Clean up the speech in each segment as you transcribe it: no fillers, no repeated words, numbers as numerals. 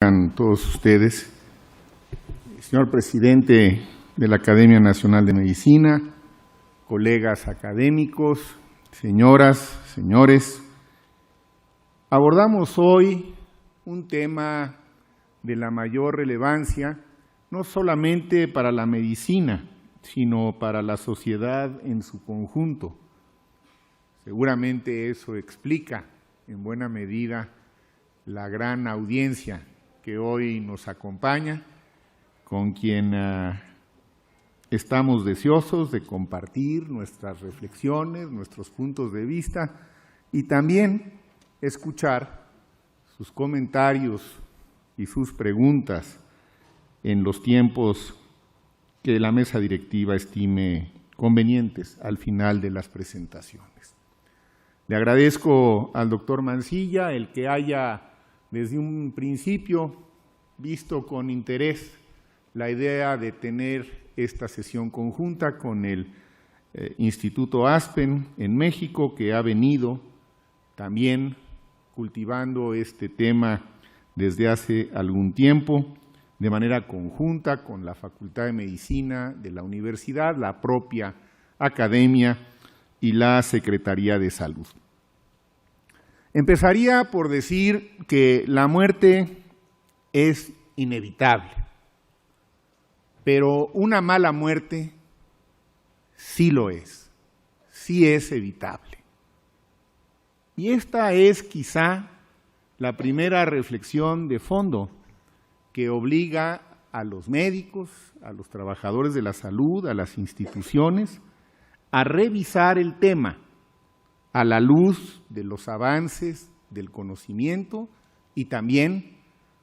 A todos ustedes, señor presidente de la Academia Nacional de Medicina, colegas académicos, señoras, señores, abordamos hoy un tema de la mayor relevancia, no solamente para la medicina, sino para la sociedad en su conjunto. Seguramente eso explica en buena medida la gran audiencia que hoy nos acompaña, con quien estamos deseosos de compartir nuestras reflexiones, nuestros puntos de vista y también escuchar sus comentarios y sus preguntas en los tiempos que la mesa directiva estime convenientes al final de las presentaciones. Le agradezco al doctor Mancilla el que haya desde un principio visto con interés la idea de tener esta sesión conjunta con el Instituto Aspen en México, que ha venido también cultivando este tema desde hace algún tiempo, de manera conjunta con la Facultad de Medicina de la Universidad, la propia Academia y la Secretaría de Salud. Empezaría por decir que la muerte es inevitable, pero una mala muerte sí lo es, sí es evitable. Y esta es quizá la primera reflexión de fondo que obliga a los médicos, a los trabajadores de la salud, a las instituciones, a revisar el tema a la luz de los avances del conocimiento y también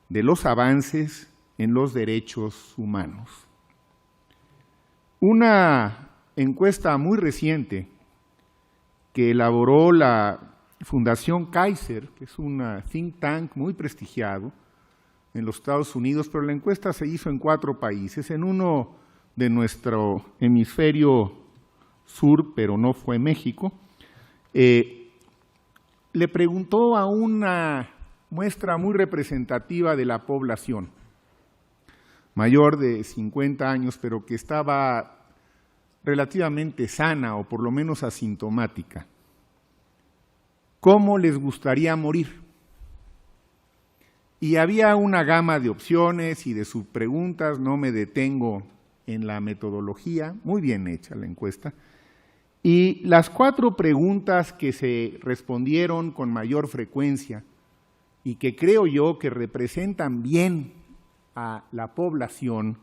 de los avances en los derechos humanos. Una encuesta muy reciente que elaboró la Fundación Kaiser, que es una think tank muy prestigiado en los Estados Unidos, pero la encuesta se hizo en 4 países, en uno de nuestro hemisferio sur, pero no fue México. Le preguntó a una muestra muy representativa de la población, mayor de 50 años, pero que estaba relativamente sana o por lo menos asintomática, ¿cómo les gustaría morir? Y había una gama de opciones y de subpreguntas, no me detengo en la metodología, muy bien hecha la encuesta. Y las 4 preguntas que se respondieron con mayor frecuencia y que creo yo que representan bien a la población,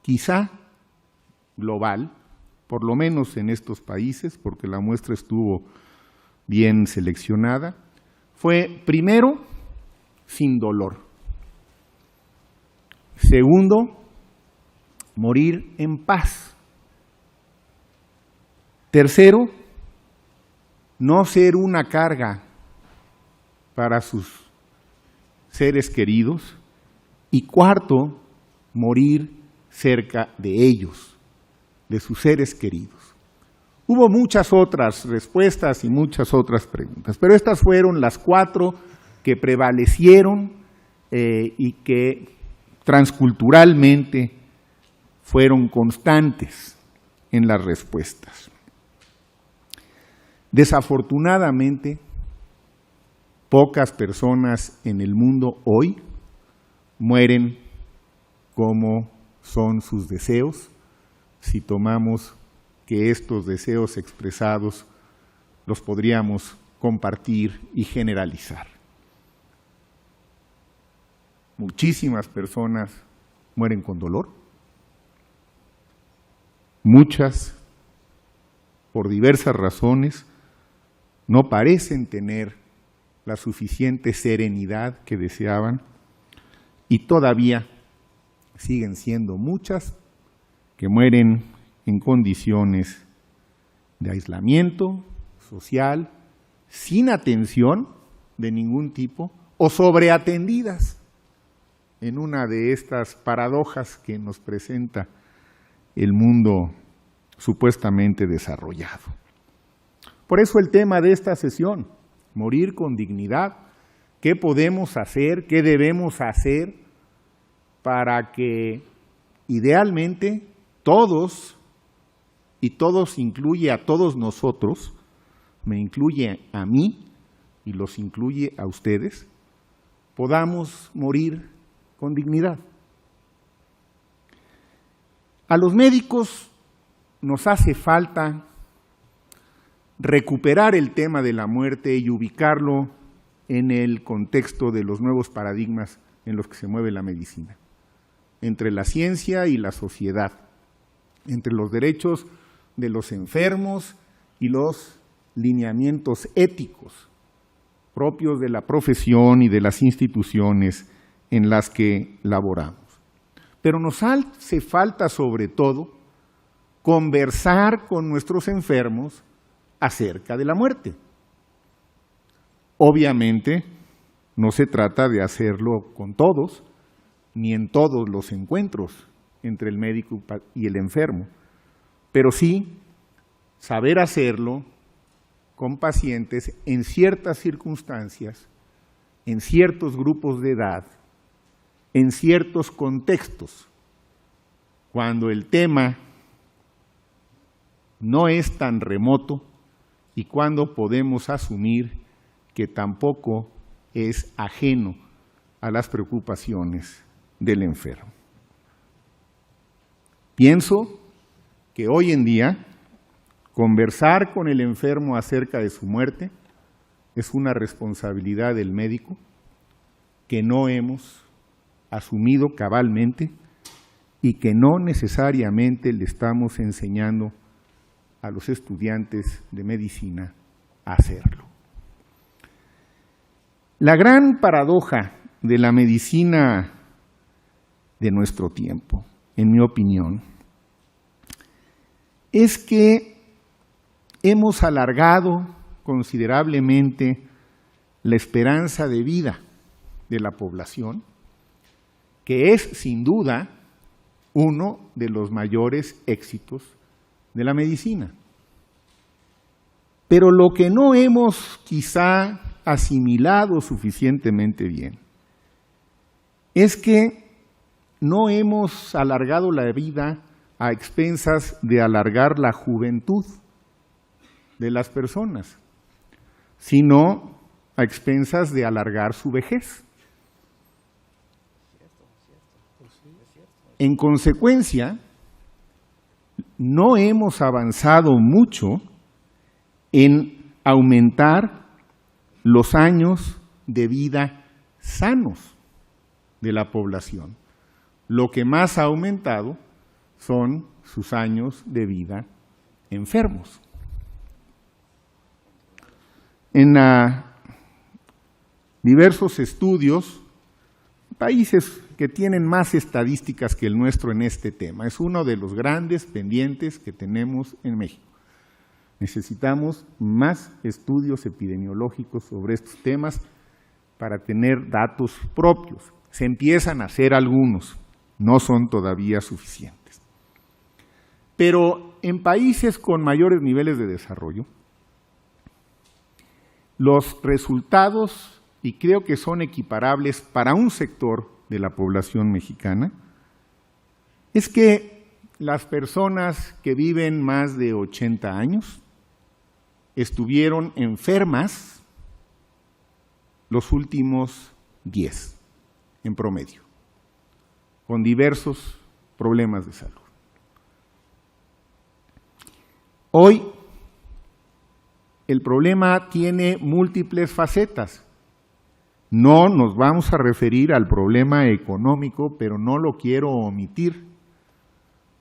quizá global, por lo menos en estos países, porque la muestra estuvo bien seleccionada, fue primero, sin dolor. Segundo, morir en paz. Tercero, no ser una carga para sus seres queridos. Y cuarto, morir cerca de ellos, de sus seres queridos. Hubo muchas otras respuestas y muchas otras preguntas, pero estas fueron las 4 que prevalecieron y que transculturalmente fueron constantes en las respuestas. Desafortunadamente, pocas personas en el mundo hoy mueren como son sus deseos, si tomamos que estos deseos expresados los podríamos compartir y generalizar. Muchísimas personas mueren con dolor, muchas, por diversas razones, no parecen tener la suficiente serenidad que deseaban y todavía siguen siendo muchas que mueren en condiciones de aislamiento social, sin atención de ningún tipo o sobreatendidas en una de estas paradojas que nos presenta el mundo supuestamente desarrollado. Por eso el tema de esta sesión, morir con dignidad, qué podemos hacer, qué debemos hacer para que idealmente todos, y todos incluye a todos nosotros, me incluye a mí y los incluye a ustedes, podamos morir con dignidad. A los médicos nos hace falta recuperar el tema de la muerte y ubicarlo en el contexto de los nuevos paradigmas en los que se mueve la medicina, entre la ciencia y la sociedad, entre los derechos de los enfermos y los lineamientos éticos propios de la profesión y de las instituciones en las que laboramos. Pero nos hace falta, sobre todo, conversar con nuestros enfermos acerca de la muerte. Obviamente, no se trata de hacerlo con todos, ni en todos los encuentros entre el médico y el enfermo, pero sí saber hacerlo con pacientes en ciertas circunstancias, en ciertos grupos de edad, en ciertos contextos, cuando el tema no es tan remoto y cuando podemos asumir que tampoco es ajeno a las preocupaciones del enfermo. Pienso que hoy en día conversar con el enfermo acerca de su muerte es una responsabilidad del médico que no hemos asumido cabalmente y que no necesariamente le estamos enseñando a los estudiantes de medicina a hacerlo. La gran paradoja de la medicina de nuestro tiempo, en mi opinión, es que hemos alargado considerablemente la esperanza de vida de la población, que es sin duda uno de los mayores éxitos de la medicina. Pero lo que no hemos quizá asimilado suficientemente bien es que no hemos alargado la vida a expensas de alargar la juventud de las personas, sino a expensas de alargar su vejez. En consecuencia, no hemos avanzado mucho en aumentar los años de vida sanos de la población. Lo que más ha aumentado son sus años de vida enfermos. En diversos estudios, países que tienen más estadísticas que el nuestro en este tema, es uno de los grandes pendientes que tenemos en México. Necesitamos más estudios epidemiológicos sobre estos temas para tener datos propios. Se empiezan a hacer algunos, no son todavía suficientes. Pero en países con mayores niveles de desarrollo, los resultados, y creo que son equiparables para un sector de la población mexicana, es que las personas que viven más de 80 años estuvieron enfermas los últimos 10 en promedio, con diversos problemas de salud. Hoy el problema tiene múltiples facetas. No nos vamos a referir al problema económico, pero no lo quiero omitir,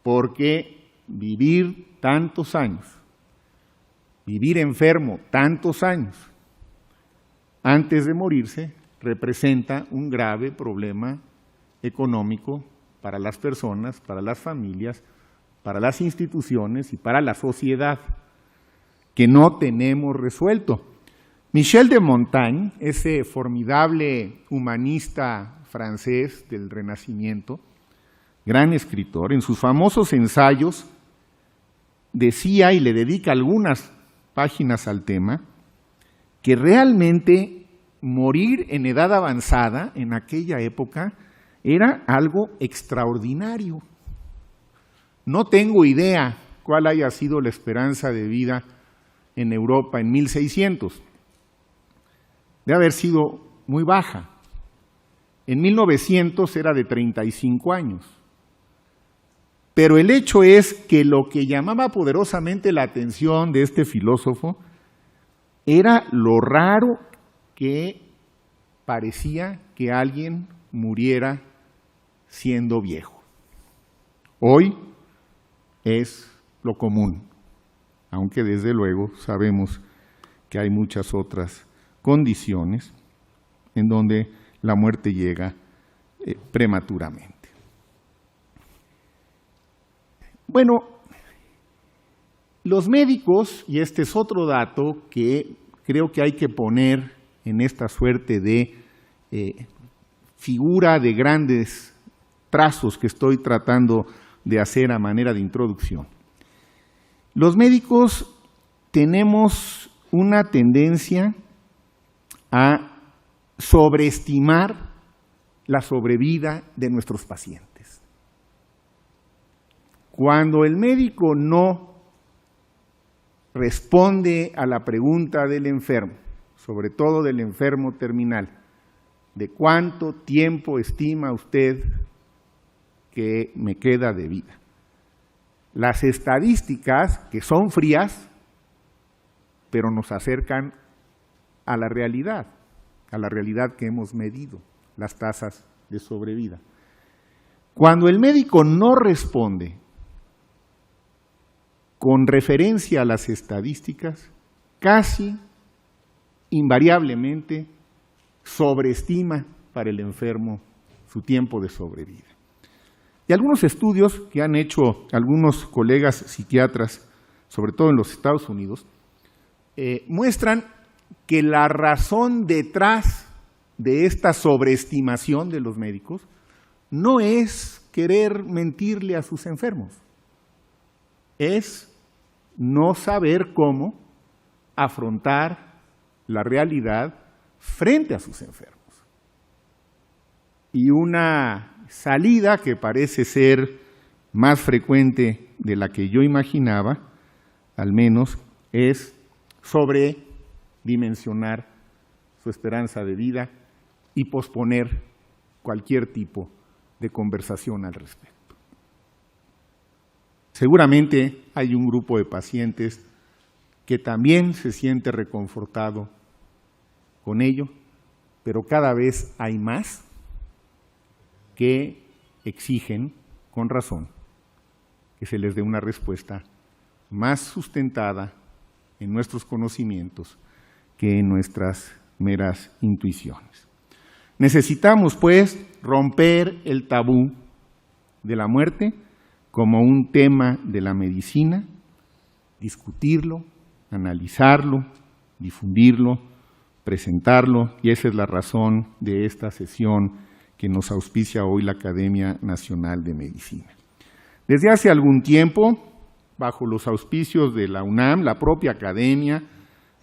porque vivir tantos años, vivir enfermo tantos años, antes de morirse, representa un grave problema económico para las personas, para las familias, para las instituciones y para la sociedad, que no tenemos resuelto. Michel de Montaigne, ese formidable humanista francés del Renacimiento, gran escritor, en sus famosos ensayos decía, y le dedica algunas páginas al tema, que realmente morir en edad avanzada en aquella época era algo extraordinario. No tengo idea cuál haya sido la esperanza de vida en Europa en 1600. Debe haber sido muy baja. En 1900 era de 35 años. Pero el hecho es que lo que llamaba poderosamente la atención de este filósofo era lo raro que parecía que alguien muriera siendo viejo. Hoy es lo común, aunque desde luego sabemos que hay muchas otras condiciones en donde la muerte llega prematuramente. Bueno, los médicos, y este es otro dato que creo que hay que poner en esta suerte de figura de grandes trazos que estoy tratando de hacer a manera de introducción. Los médicos tenemos una tendencia a sobreestimar la sobrevida de nuestros pacientes. Cuando el médico no responde a la pregunta del enfermo, sobre todo del enfermo terminal, de cuánto tiempo estima usted que me queda de vida. Las estadísticas, que son frías, pero nos acercan a la realidad que hemos medido, las tasas de sobrevida. Cuando el médico no responde con referencia a las estadísticas, casi invariablemente sobreestima para el enfermo su tiempo de sobrevida. Y algunos estudios que han hecho algunos colegas psiquiatras, sobre todo en los Estados Unidos, muestran que la razón detrás de esta sobreestimación de los médicos no es querer mentirle a sus enfermos, es no saber cómo afrontar la realidad frente a sus enfermos. Y una salida que parece ser más frecuente de la que yo imaginaba, al menos, es sobredimensionar su esperanza de vida y posponer cualquier tipo de conversación al respecto. Seguramente hay un grupo de pacientes que también se siente reconfortado con ello, pero cada vez hay más que exigen, con razón, que se les dé una respuesta más sustentada en nuestros conocimientos que en nuestras meras intuiciones. Necesitamos, pues, romper el tabú de la muerte como un tema de la medicina, discutirlo, analizarlo, difundirlo, presentarlo, y esa es la razón de esta sesión que nos auspicia hoy la Academia Nacional de Medicina. Desde hace algún tiempo, bajo los auspicios de la UNAM, la propia Academia,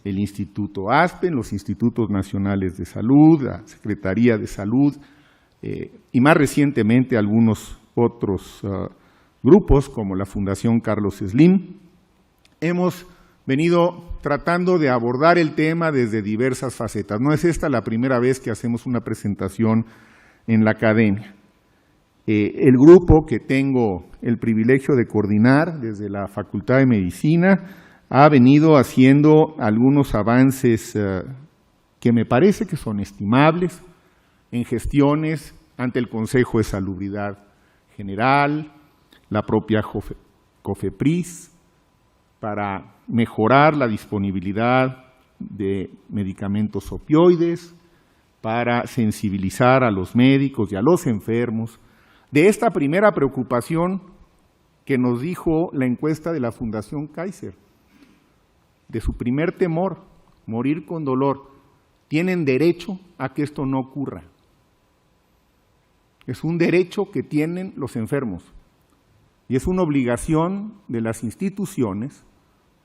el Instituto ASPEN, los Institutos Nacionales de Salud, la Secretaría de Salud y más recientemente algunos otros grupos como la Fundación Carlos Slim, hemos venido tratando de abordar el tema desde diversas facetas. No es esta la primera vez que hacemos una presentación en la Academia. El grupo que tengo el privilegio de coordinar desde la Facultad de Medicina ha venido haciendo algunos avances que me parece que son estimables en gestiones ante el Consejo de Salubridad General, la propia COFEPRIS, para mejorar la disponibilidad de medicamentos opioides, para sensibilizar a los médicos y a los enfermos de esta primera preocupación que nos dijo la encuesta de la Fundación Kaiser, de su primer temor, morir con dolor. Tienen derecho a que esto no ocurra. Es un derecho que tienen los enfermos y es una obligación de las instituciones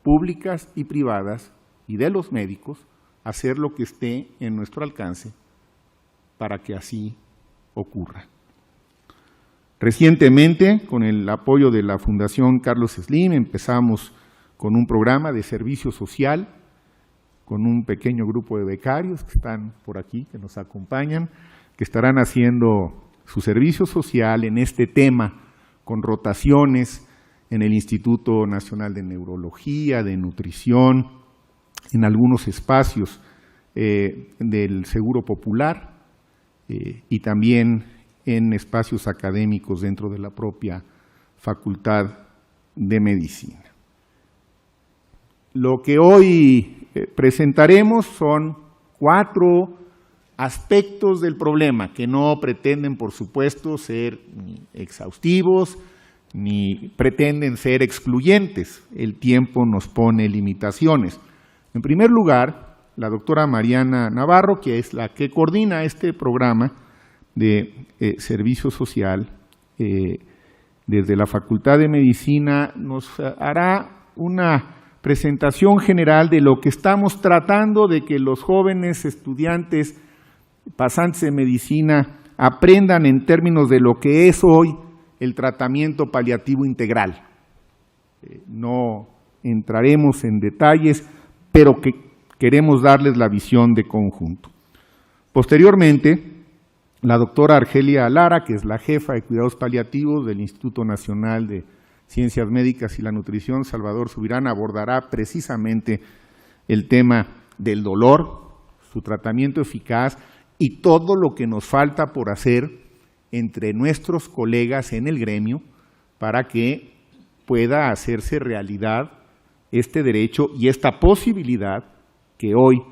públicas y privadas y de los médicos hacer lo que esté en nuestro alcance para que así ocurra. Recientemente, con el apoyo de la Fundación Carlos Slim, empezamos con un programa de servicio social, con un pequeño grupo de becarios que están por aquí, que nos acompañan, que estarán haciendo su servicio social en este tema, con rotaciones en el Instituto Nacional de Neurología, de Nutrición, en algunos espacios del Seguro Popular y también en espacios académicos dentro de la propia Facultad de Medicina. Lo que hoy presentaremos son 4 aspectos del problema que no pretenden, por supuesto, ser ni exhaustivos ni pretenden ser excluyentes. El tiempo nos pone limitaciones. En primer lugar, la doctora Mariana Navarro, que es la que coordina este programa de servicio social, desde la Facultad de Medicina, nos hará una presentación general de lo que estamos tratando de que los jóvenes estudiantes pasantes de medicina aprendan en términos de lo que es hoy el tratamiento paliativo integral. No entraremos en detalles, pero que queremos darles la visión de conjunto. Posteriormente, la doctora Argelia Lara, que es la jefa de cuidados paliativos del Instituto Nacional de Ciencias Médicas y la Nutrición, Salvador Subirán, abordará precisamente el tema del dolor, su tratamiento eficaz y todo lo que nos falta por hacer entre nuestros colegas en el gremio para que pueda hacerse realidad este derecho y esta posibilidad que hoy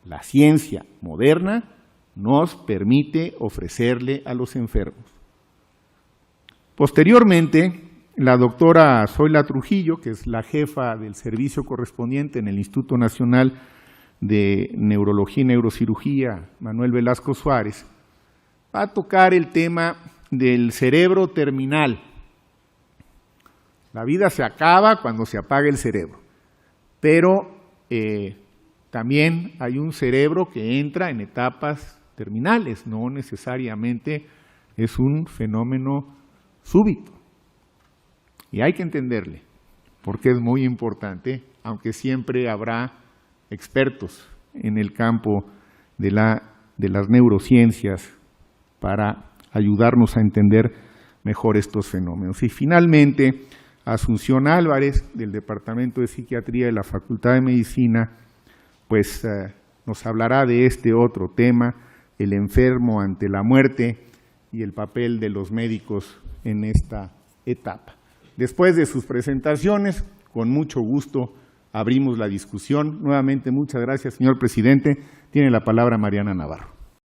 la ciencia moderna nos permite ofrecerle a los enfermos. Posteriormente, la doctora Zoila Trujillo, que es la jefa del servicio correspondiente en el Instituto Nacional de Neurología y Neurocirugía, Manuel Velasco Suárez, va a tocar el tema del cerebro terminal. La vida se acaba cuando se apaga el cerebro, pero también hay un cerebro que entra en etapas terminales, no necesariamente es un fenómeno súbito. Y hay que entenderle, porque es muy importante, aunque siempre habrá expertos en el campo de las neurociencias para ayudarnos a entender mejor estos fenómenos. Y finalmente, Asunción Álvarez, del Departamento de Psiquiatría de la Facultad de Medicina, pues nos hablará de este otro tema, el enfermo ante la muerte y el papel de los médicos en esta etapa. Después de sus presentaciones, con mucho gusto abrimos la discusión. Nuevamente, muchas gracias, señor presidente. Tiene la palabra Mariana Navarro.